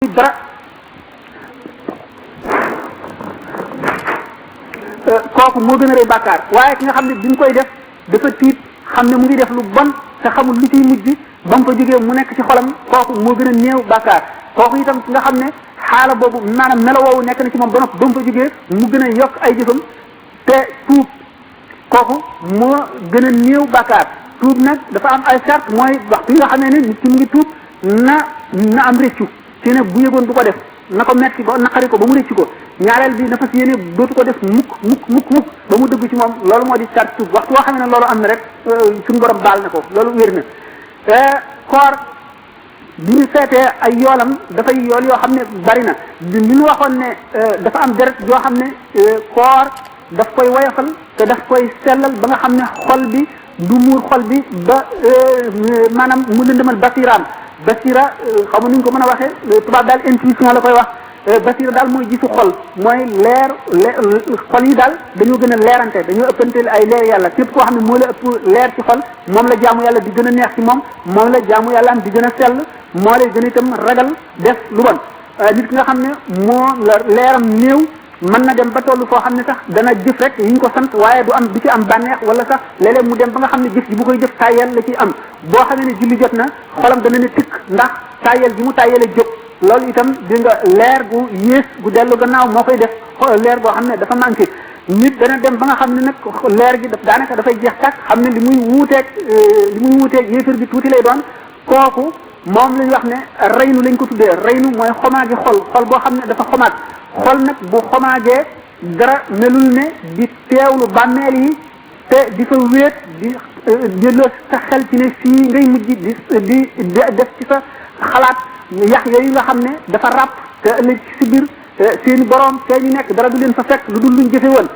dara kooku moo gën a rëy bàkkaar waaye ki nga xam ne bi mu koy def dafa tiit xam ne mu ngi def lu bon te xamul lu ciy mujj ba mu fa jógee mu nekk ci xolam kooku moo gën a néew bàkkaar kooku itam ki nga xam ne xaala boobu maanaam melo woowu nekk na ci moom ba noppi ba mu fa jógee mu gën a yokk ay jëfam te tuub kooku moo gën a néew bàkkaar tuub nag dafa am ay charte mooy waxtu yi nga xam ne nit ki mu ngi tuub na am réccu ci ne bu yëgoon du ko def na ko metti ko naqari ko ba mu rëcc ko ñaareel bi dafa si yéene dootu ko def mukk ba mu dëgg ci moom loolu moo di sart tuub waxtu boo xam ne loolu am na rek suñu borom baal na ko loolu wér na koor bi ñu seetee ay yoolam dafay yool yoo xam ne bari na li ñu waxoon ne dafa am deret yoo xam ne koor daf koy woyofal te daf koy sellal ba nga xam ne xol bi du muur xol bi ba maanaam mu lëndëmal basiraam basira xam nga ni ñu ko mën a waxee tubaab daal intuition la koy wax basira daal mooy gisu xol mooy leer xol yi daal dañoo gën a leerante dañoo ëppante ay leer yàlla képp koo xam ne moo la ëpp leer ci xol moom la jaamu yàlla di gën a neex ci moom moom la jaamu yàlla am di gën a sell moo lay gën a itam ragal def lu bon nit ki nga xam ne moo la leeram néew mën na dem ba tollu foo xam ne sax dana jëf rek yi ñu ko sant waaye du am du ci am bànneex wala sax léeg-léeg mu dem ba nga xam ne jëf ji bu koy jëf tàyyel la ciy am boo xamee ne julli jot na xolam dana ne tikk ndax tàyyel gi mu tàyyele jóg loolu itam di nga leer gu yées gu dellu gannaaw moo koy def leer goo xam ne dafa manqué nit dana dem ba nga xam ne nag leer gi daf daanaka dafay jeex tàkk xam ne li muy wuuteeg yéefar bi tuuti lay doon kooku moom lañ wax ne reynu lañ ko tuddee reynu mooy xomaagi xol boo xam ne dafa xomaat xol nag bu xomaagee dara melul ne di teewlu bàmmeel yi te di fa wéet di delloo sa xel ci ne fii ngay mujj di def ci sa xalaat yax yooyu nga xam ne dafa ràpp te ëllëg ci biir seeni borom te ñu nekk dara du leen fa fekk lu dul luñ jëfe woon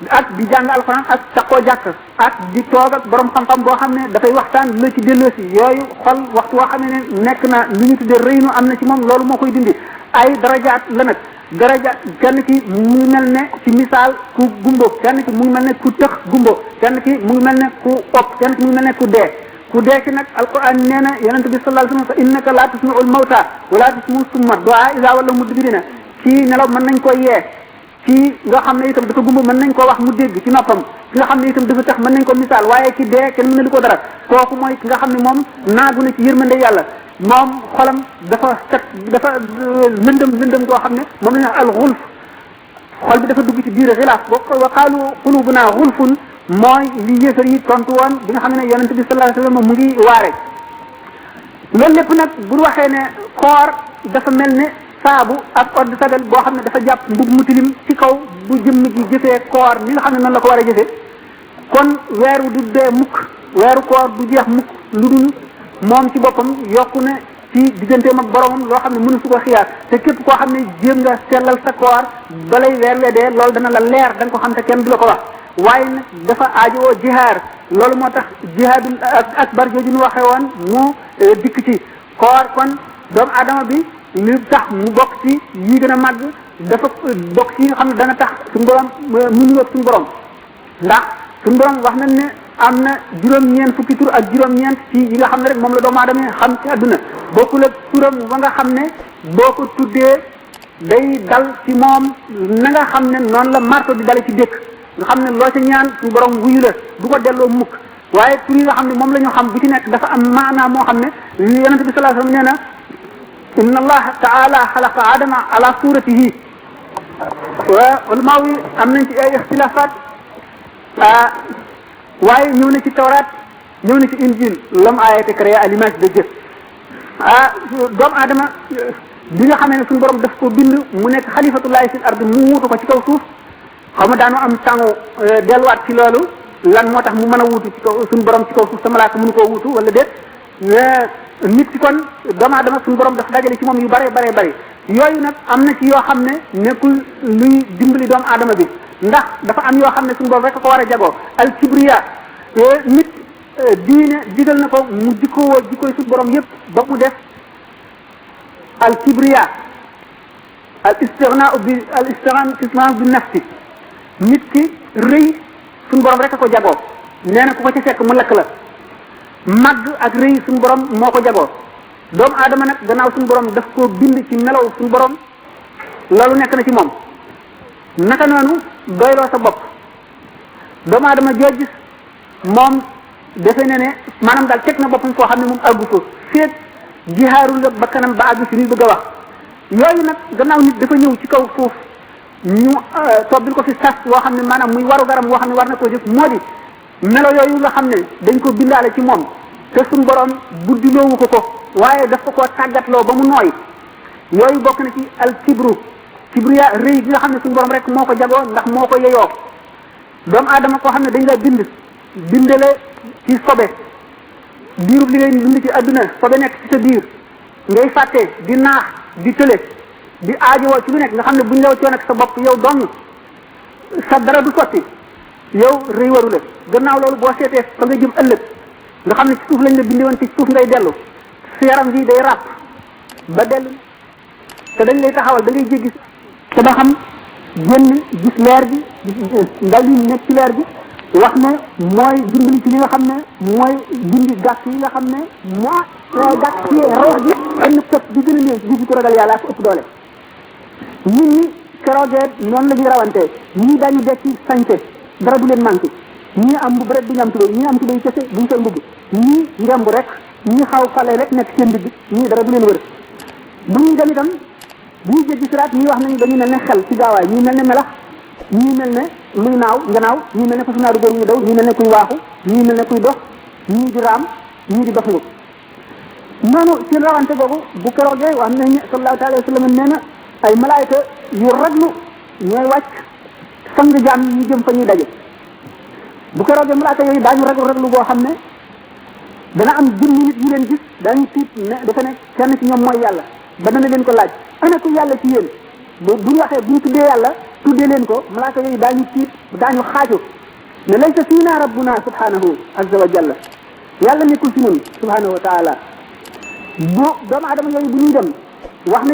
ak di jàng alxuraan ak takkoo jàkk ak di toog ak borom xam-xam boo xam ne dafay waxtaan la ci delloo si yooyu xol waxtu woo xam ne nekk na lu ñu tuddee rëynu am na ci moom loolu moo koy dindi ay darajaat la nag daraja kenn ki mu ngi mel ne ci misaal ku gumbo kenn ki mu ngi mel ne ku tëx gumbo kenn ki mu ngi mel ne ku opp kenn ki mu ngi mel ne ku dee ki nag alquran nee na yonente bi sallallahu alayhi wa sallam fa innaka la tusmi'ul mawta wala tusmi'u summa du'a iza wallaw mudbirina kii nelaw mën nañ ko yee kii nga xam ne itam dafa gumbo mën nañ koo wax mu dégg ci noppam ki nga xam ne itam dafa tax mën nañ ko misaal waaye ki dee kenn mën na li ko dara kooku mooy ki nga xam ne moom naagu na ci yërmande yàlla moom xolam dafa set dafa lëndëm koo xam ne moom la ñuy wax al xulf xol bi dafa dugg ci biir xilaaf wa qaalu qulubuna xulfun mooy li yéefar yi tontu woon bi nga xam ne yonente bi sallallahu alayhi wasallam mu ngi waare loolu lépp nag bu waxee ne koor dafa mel ne saabu ak eau de javel boo xam ne dafa jàpp mbub mu tilim ci kaw bu jëmm ji jëfee koor ni nga xam ne noonu la ko war a jëfee kon weeru du dee mukk weeru koor du jeex mukk lu dul moom ci boppam yokku na ci digganteem ak boromam loo xam ne mënu su ko xiyaar te képp koo xam ne jéem nga sellal sa koor balay weer wee dee loolu dana la leer da nga ko xam te kenn du la ko wax waaye nag dafa aajowoo jihaar loolu moo tax jihaadul akbar jooju ñu waxee woon mu dikk ci koor kon doomu aadama bi li tax mu bokk ci yi gën a màgg dafa bokk ci yi nga xam ne dana tax suñu borom mu ngi suñu borom ndax suñu borom wax nañ ne am na juróom-ñeent fukki tur ak juróom-ñeent ci yi nga xam ne rek moom la doomu aadama xam ci àdduna bokkul ak turam ba nga xam ne boo ko tuddee day dal ci moom na nga xam ne noonu la marto di dale ci dëkk nga xam ne loo ca ñaan suñu borom wuyu la du ko delloo mukk waaye tur yi nga xam ne moom la ñu xam bu ci nekk dafa am maanaa moo xam ne yonente bi sallallahu alayhi wasallam nee na inna allaha taala xalaqa adama ala suratihi wa ulama yi am nañ ci ay ixtilafat waaye ñëw na ci tawraat ñëw na ci injil l'homme a été créé à l'image de Dieu doomu aadama bi nga xamee ne suñu borom daf ko bind mu nekk xalifatullahi fil ard mu wuutu ko ci kaw suuf xaw ma daanu am tàngu delluwaat ci loolu lan moo tax mu mën a wuutu ci kaw suñu borom ci kaw suuf sa malaaka mënu koo wuutu wala déet nit ki kon doomu aadama suñu borom dafa dajale ci moom yu bare yooyu nag am na ci yoo xam ne nekkul luy dimbali doomu aadama bi ndax dafa am yoo xam ne suñu borom rek ko war a jagoo al kibriya nit diine digal na ko mu jikkoo jikkoy suñu borom yépp ba mu def al kibriya al istighnaa bi nafsi nit ki rëy suñu borom rek ko jagoo nee na ku ko ci fekk mu lakk la màgg ak rëy suñu borom moo ko jagoo doomu aadama nag gannaaw suñu borom daf koo bind ci melaw suñu borom loolu nekk na ci moom naka noonu doyloo sa bopp doomu aadama joo gis moom defe ne ne maanaam daal teg na boppam foo xam ne moom àggu ko féet jihaarul la ba kanam ba àgg si ñu bëgg a wax yooyu nag gannaaw nit dafa ñëw ci kaw suuf ñu tobbil ko fi sas woo xam ne maanaam muy waru garam woo xam ne war na koo jëf moo di melo yooyu nga xam ne dañ ko bindaale ci moom te suñu borom buddiloowu ko waaye daf ko koo tàggatloo ba mu nooy yooyu bokk na ci al kibriya rëy gi nga xam ne suñu borom rek moo ko jagoo ndax moo ko yeyoo doomu aadama koo xam ne dañ la bindale ci sobe diirub li ngay dund ci adduna sobe nekk ci sa biir ngay fàtte di naax di tële di aajowoo ci lu nekk nga xam ne buñ la waccoon ak sa bopp yow dong sa dara du sotti yow rëy waru la gannaaw loolu boo seetee fa nga jëm ëllëg nga xam ne ci suuf lañ la bindi woon ci suuf ngay dellu sa yaram bi day ràpp ba dellu te dañ lay taxawal da ngay jéggi te ba xam génn gis leer bi ndaw yi nekk ci leer bi wax ne mooy dimbali ci li nga xam ne mooy dindi gàtt yi nga xam ne moo gàtt yi rox gi benn pëp bi gën a néew bi ko ragal yàlla ko ëpp doole nit ñi keroogee noonu la ñuy rawantee ñii dañu dekk sañte dara du leen manqué ñii am mbubb rek duñu am tubéy ñii am tubéy kese duñ sol mbubb ñii ngemb rek ñii xaw fale rek nekk seen digg ñii dara du leen wër bu ñuy dem itam bu ñu jéggi siraat ñii wax nañu dañu mel ne xel ci gaawaay ñii mel ne melax ñii mel ne luy naaw nganaaw ñii mel ne fasu naaru góor ñuy daw ñii mel ne kuy waaxu ñii mel ne kuy dox ñii di raam ñii di doxlu noonu seen rawante boobu bu keroogee wax nañ ne sallallahu alayhi wa sallam nee na ay malaayka yu raglu ñooy wàcc sang jaam ñu jëm fa ñuy daje bu keroogee malaayka yooyu daañu raglu boo xam ne dana am jëmmi nit yu leen gis daañu tiit ne dafa ne kenn ci ñoom mooy yàlla ba dana leen ko laaj ana ko yàlla ci yéen bu ñu waxee bu ñu tuddee yàlla tuddee leen ko malaaka yooyu daañu tiit daañu xaaju ne laysa fiina rabbuna subhanahu azza wa jalla yàlla nekkul fi ñun subhanahu wa taala bu doomu adama yooyu bu ñuy dem wax ne